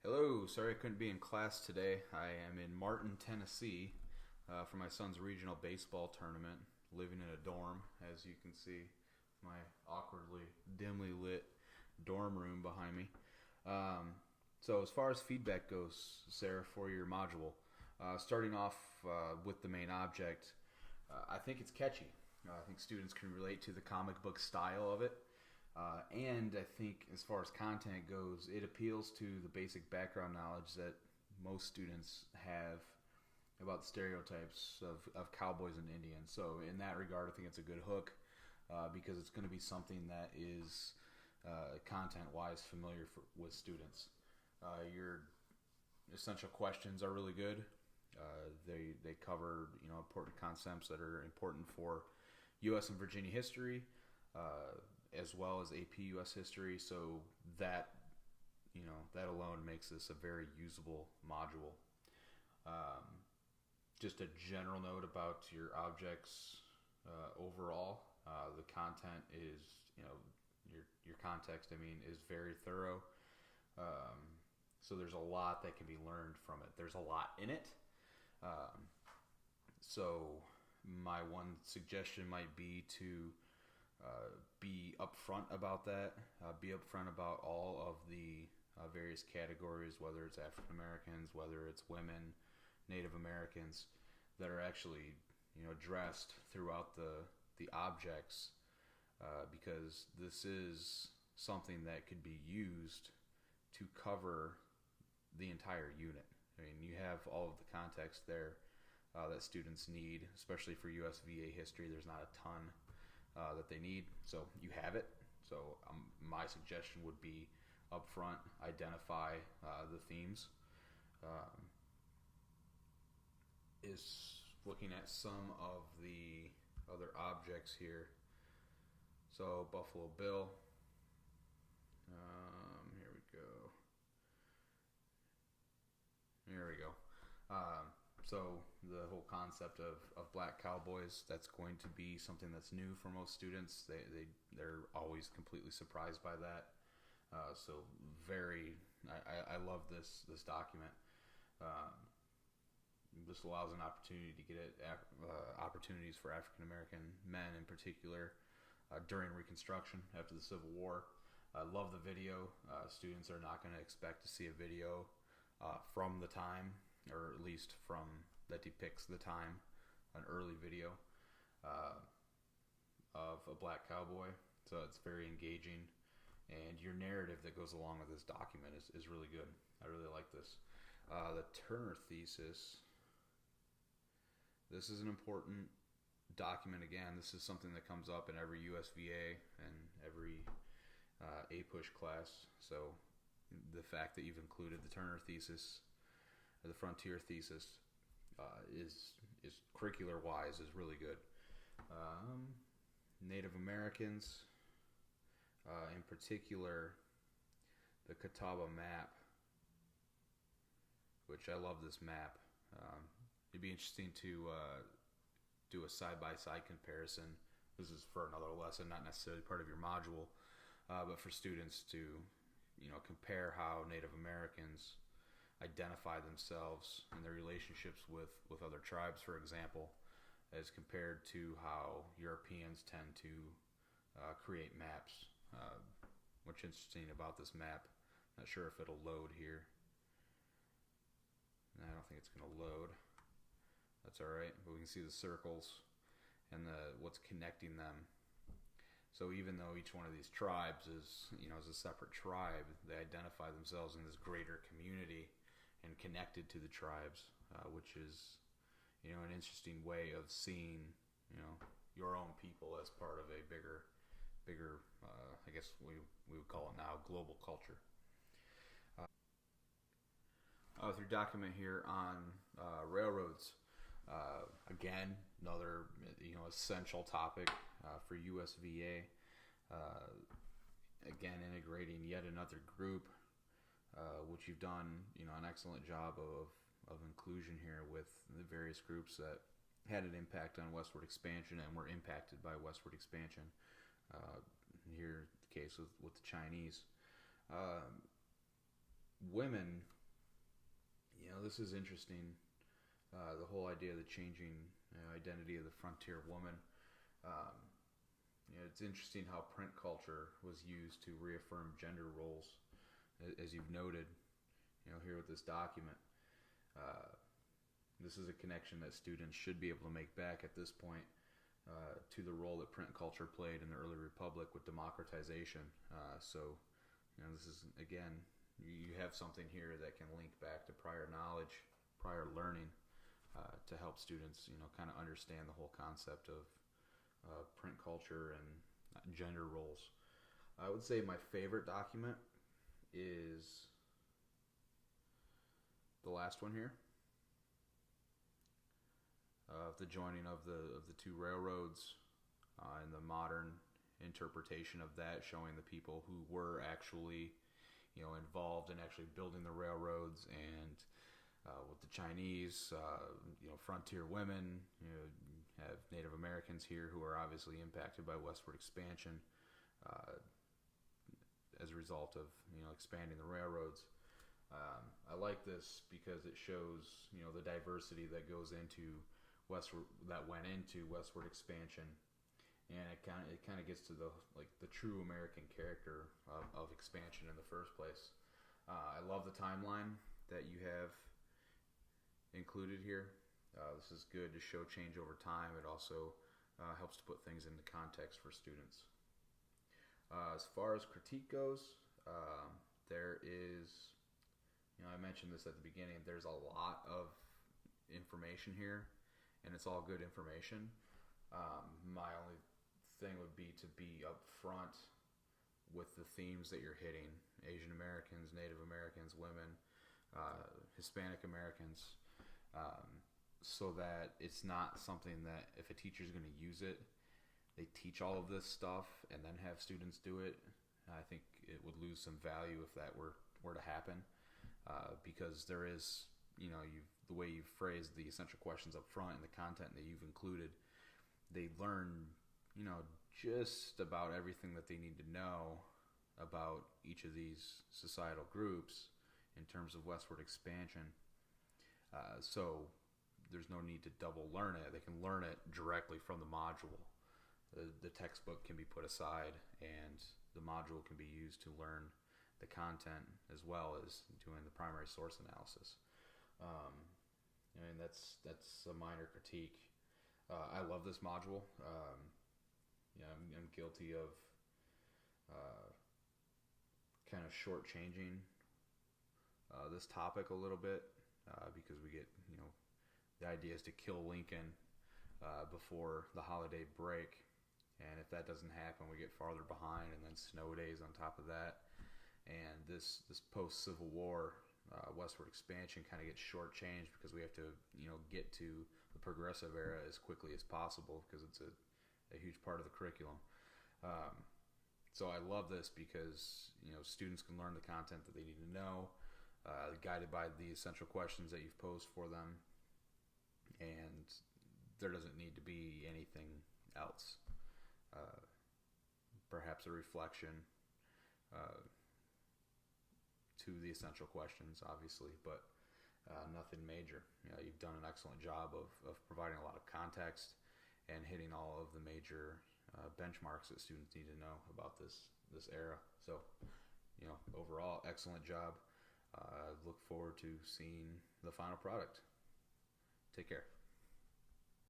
Hello, sorry I couldn't be in class today. I am in Martin, Tennessee for my son's regional baseball tournament, living in a dorm, as you can see, my awkwardly, dimly lit dorm room behind me. So, as far as feedback goes, Sarah, for your module, starting off with the main object, I think it's catchy. I think students can relate to the comic book style of it. And I think, as far as content goes, it appeals to the basic background knowledge that most students have about the stereotypes of cowboys and Indians. So, in that regard, I think it's a good hook because it's going to be something that is content wise familiar with students. Your essential questions are really good. They cover important concepts that are important for U.S. and Virginia history, as well as AP U.S. history. So that alone makes this a very usable module. Just a general note about your objects overall. The content is your context. I mean, is very thorough. So there's a lot that can be learned from it. There's a lot in it. So my one suggestion might be to be upfront about that. Be upfront about all of the various categories, whether it's African Americans, whether it's women, Native Americans, that are actually addressed throughout the objects, because this is something that could be used to cover the entire unit. I mean, you have all of the context there that students need, especially for USVA history. There's not a ton that they need, so you have it. So my suggestion would be upfront, identify the themes. Is looking at some of the other objects here. So Buffalo Bill. Here we go. There we go. So the whole concept of black cowboys, that's going to be something that's new for most students. They're always completely surprised by that. So I love this document. This allows an opportunity to get opportunities for African American men in particular during Reconstruction after the Civil War. I love the video. Students are not going to expect to see a video from the time, or at least from that depicts the time, an early video of a black cowboy. So it's very engaging, and your narrative that goes along with this document is really good. I really like this. The Turner thesis. This is an important document. Again, this is something that comes up in every USVA and every APUSH class. So the fact that you've included the Turner thesis, or the Frontier thesis, is curricular wise is really good. Native Americans, in particular, the Catawba map, which I love this map. It'd be interesting to do a side-by-side comparison. This is for another lesson, not necessarily part of your module, but for students to compare how Native Americans identify themselves and their relationships with other tribes, for example, as compared to how Europeans tend to create maps. What's interesting about this map, not sure if it'll load here. I don't think it's going to load. That's all right, but we can see the circles and what's connecting them. So even though each one of these tribes is a separate tribe, they identify themselves in this greater community and connected to the tribes, which is an interesting way of seeing your own people as part of a bigger I guess we would call it now global culture. With your document here on railroads, again, another essential topic for USVA. Again, integrating yet another group, which you've done an excellent job of inclusion here with the various groups that had an impact on westward expansion and were impacted by westward expansion. Here, the case with the Chinese. Women this is interesting. The whole idea of the changing identity of the frontier woman. Um, it's interesting how print culture was used to reaffirm gender roles, as you've noted, here with this document. Uh, this is a connection that students should be able to make back at this point to the role that print culture played in the early republic with democratization. This is, again, you have something here that can link back to prior knowledge, prior learning, to help students, kind of understand the whole concept of print culture and gender roles. I would say my favorite document is the last one here, the joining of the two railroads and the modern interpretation of that, showing the people who were actually involved in actually building the railroads, and with the Chinese, frontier women, have Native Americans here who are obviously impacted by westward expansion as a result of expanding the railroads. I like this because it shows the diversity that goes into went into westward expansion, and it kind of gets to the true American character of expansion in the first place. I love the timeline that you have included here. This is good to show change over time. It also helps to put things into context for students. As far as critique goes, there is, I mentioned this at the beginning, there's a lot of information here, and it's all good information. My only thing would be to be upfront with the themes that you're hitting: Asian Americans, Native Americans, women, Hispanic Americans, so that it's not something that if a teacher's going to use it, they teach all of this stuff and then have students do it. I think it would lose some value if that were to happen, because there is, the way you've phrased the essential questions up front and the content that you've included, they learn, just about everything that they need to know about each of these societal groups in terms of westward expansion. So there's no need to double learn it. They can learn it directly from the module. The textbook can be put aside, and the module can be used to learn the content as well as doing the primary source analysis. That's a minor critique. I love this module. I'm guilty of kind of shortchanging this topic a little bit because we get, the idea is to kill Lincoln before the holiday break. And if that doesn't happen, we get farther behind, and then snow days on top of that. And this post-Civil War westward expansion kind of gets shortchanged because we have to, get to the progressive era as quickly as possible because it's a huge part of the curriculum. So I love this because, students can learn the content that they need to know, guided by the essential questions that you've posed for them. And there doesn't need to be anything else. Perhaps a reflection to the essential questions, obviously, but nothing major. You've done an excellent job of providing a lot of context and hitting all of the major benchmarks that students need to know about this era. So, overall, excellent job. I look forward to seeing the final product. Take care.